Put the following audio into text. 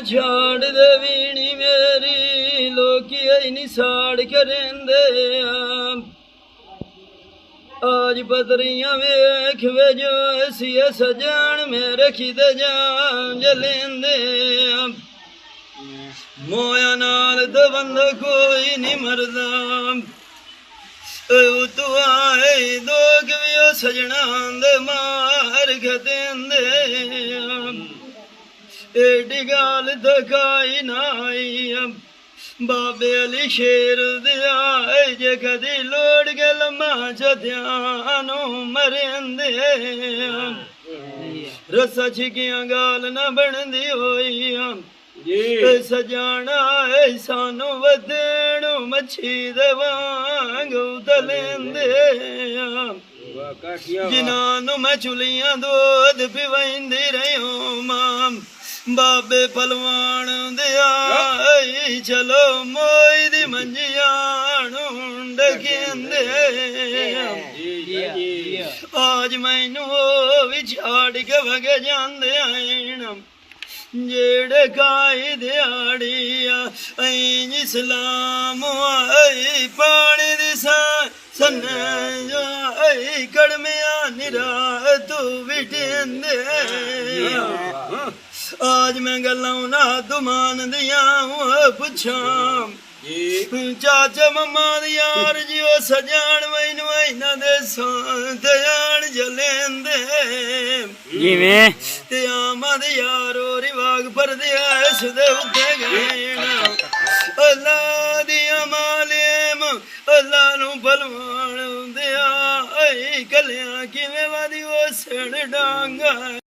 छाड़ दे वीणी मेरी लोकी ऐनी साड़ करेंदे आज पतरियां वेख वे जो ऐसी सजान में रखी दे जान जलेंदे मोया नाल तो बंदा कोई नहीं मरदा तू आए दोग भी सजना दे मार खदेंदे एडी गाल दखाई नाई बाबे अली शेर दिया जे कदी लोड़ के लम्मा च ध्यानो मरेंदे रसा छिकियां गाल न बनदी होई सजाना सानू वधेणो मच्छी दे वांग उतलेंदे जिन्हां मैं चुलियां दूध पिवांदी रहियो मां बाबे पलवान दिया चलो मोई दी मंजियां डकेंदे आज मैनू भी छाड़ के वगे जांदे आन जेड़े काई दिहाड़िया इस्लाम आई पानी दी सन कड़मिया निरा तू बिटेंदे आज मैं गल्लां ना दुमान दिया पुछा चाचा मम्मा दी यार जी ओ सजान मैनू इना दे सयान जलेंदे जिवें ते आमा दे यारो रिवाग पर दे इस दे उत्ते गैना अल्लाह दी मालेम अल्लाह नू बलवान दिया कलियां किवें वादी ओ सड़ डांगा